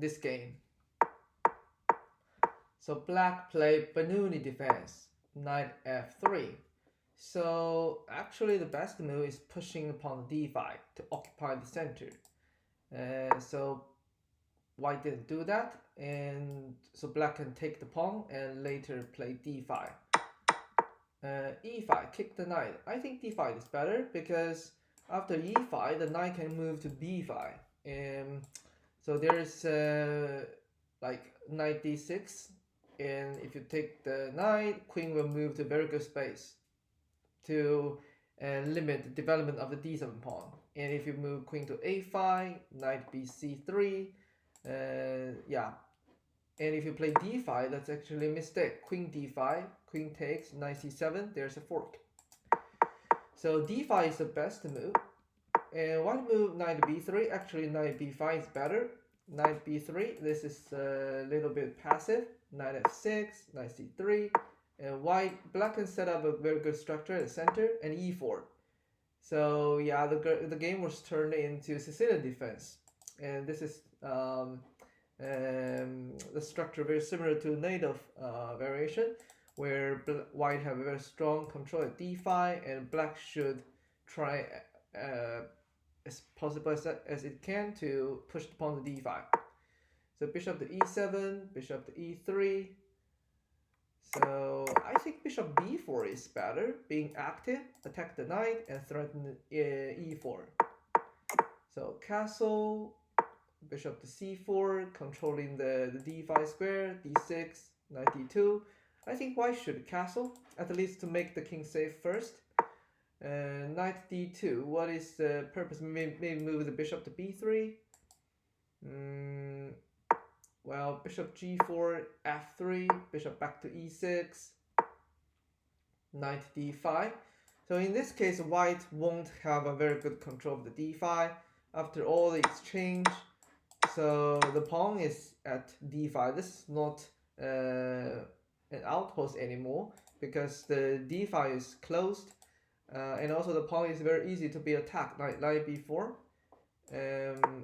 this game. So black played Benoni defense, knight f3. So actually the best move is pushing upon d5 to occupy the center. So white didn't do that, and so black can take the pawn and later play d5. E5, kick the knight. I think d5 is better because after e5 the knight can move to b5. So there's like knight d6, and if you take the knight, queen will move to very good space to limit the development of the d7 pawn. And if you move queen to a5, knight bc3, yeah. And if you play d5, that's actually a mistake. Queen d5, queen takes, knight c7, there's a fork. So d5 is the best move. And white move knight b3, actually knight b5 is better. Knight b3, this is a little bit passive. Knight f6, knight c3, and black can set up a very good structure at the center, and e4. So yeah, the game was turned into Sicilian defense, and this is the structure very similar to native variation, where white have a very strong control at d5, and black should try as possible as it can to push the pawn to d5. So bishop to e7, bishop to e3. So I think bishop b4 is better, being active, attack the knight, and threaten e4. So castle, bishop to c4, controlling the d5 square, d6, knight d2. I think white should castle, at least to make the king safe first. Knight d2, what is the purpose? Maybe move the bishop to b3. Well, bishop g4, f3, bishop back to e6, knight d5. So in this case, white won't have a very good control of the d5 after all the exchange. So the pawn is at d5. This is not an outpost anymore because the d5 is closed, and also the pawn is very easy to be attacked, like knight b4.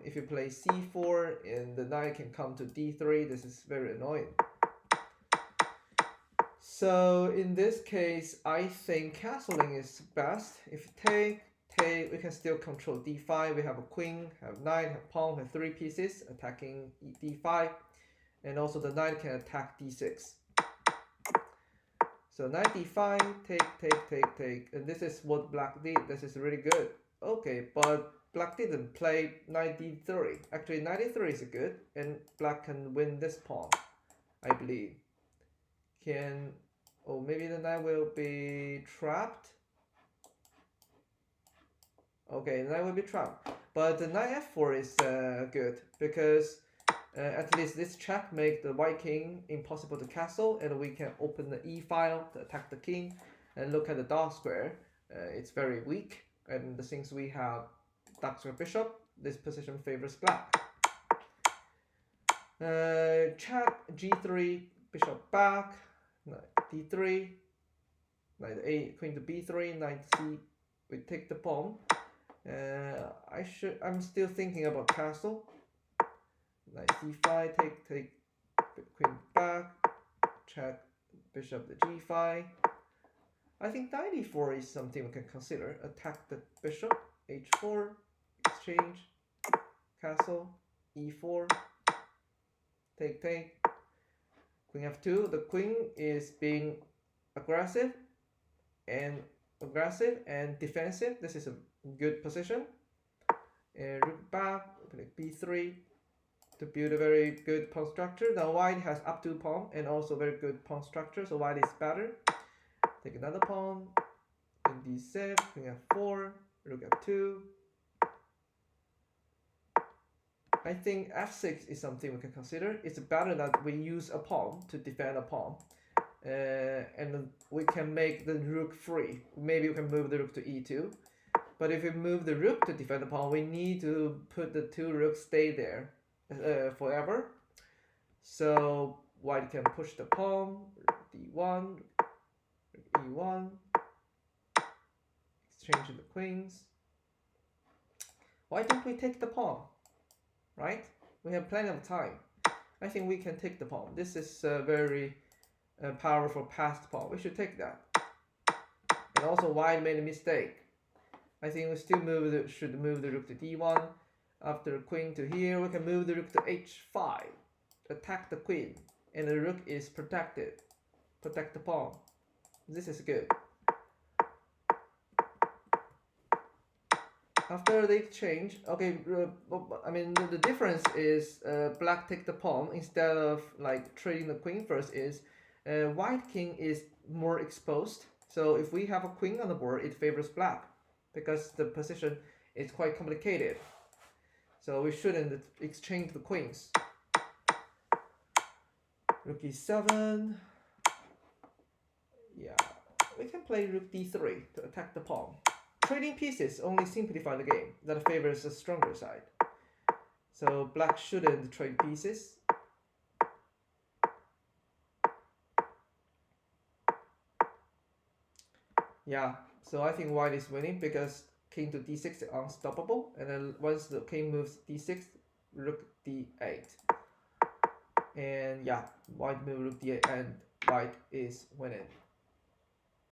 If you play c4 and the knight can come to d3, this is very annoying. So in this case, I think castling is best. If you take, we can still control d5. We have a queen, have knight, have pawn, have 3 pieces attacking d5, and also the knight can attack d6. So knight d5, take, and this is what black did. This is really good. Okay, but black didn't play knight d3. Actually, knight d3 is good, and black can win this pawn, I believe. Oh, maybe the knight will be trapped. Okay, the knight will be trapped. But the knight f4 is good, because at least this check makes the white king impossible to castle, and we can open the e file to attack the king. And look at the dark square. It's very weak, and since we have dark square bishop, this position favors black. Check g3, bishop back, knight d3, knight a, queen to b3, knight c. We take the pawn. I'm still thinking about castle. Knight c5, take, queen back, check, bishop to g5. I think knight e4 is something we can consider. Attack the bishop, h4, exchange, castle, e4, take, queen f2. The queen is being aggressive and defensive. This is a good position. And rook back, play b3 to build a very good pawn structure. Now white has up 2 pawn and also very good pawn structure, so white is better. Take another pawn, queen d6, queen f4, rook f2. I think f6 is something we can consider. It's better that we use a pawn to defend a pawn. And we can make the rook free. Maybe we can move the rook to e2. But if we move the rook to defend the pawn, we need to put the 2 rooks stay there forever. So white can push the pawn, d1, e1, exchange the queens. Why don't we take the pawn? Right? We have plenty of time. I think we can take the pawn. This is a very powerful passed pawn. We should take that. And also white made a mistake. I think we still should move the rook to d1. After queen to here, we can move the rook to h5. Attack the queen. And the rook is protected. Protect the pawn. This is good. After the exchange, okay, I mean the difference is black take the pawn instead of like trading the queen first is white king is more exposed. So if we have a queen on the board, it favors black because the position is quite complicated. So we shouldn't exchange the queens. Rook e7. Yeah, we can play rook d3 to attack the pawn. Trading pieces only simplify the game that favors the stronger side. So black shouldn't trade pieces. Yeah, so I think white is winning because king to d6 is unstoppable, and then once the king moves d6, rook d8. And yeah, white move rook d8 and white is winning.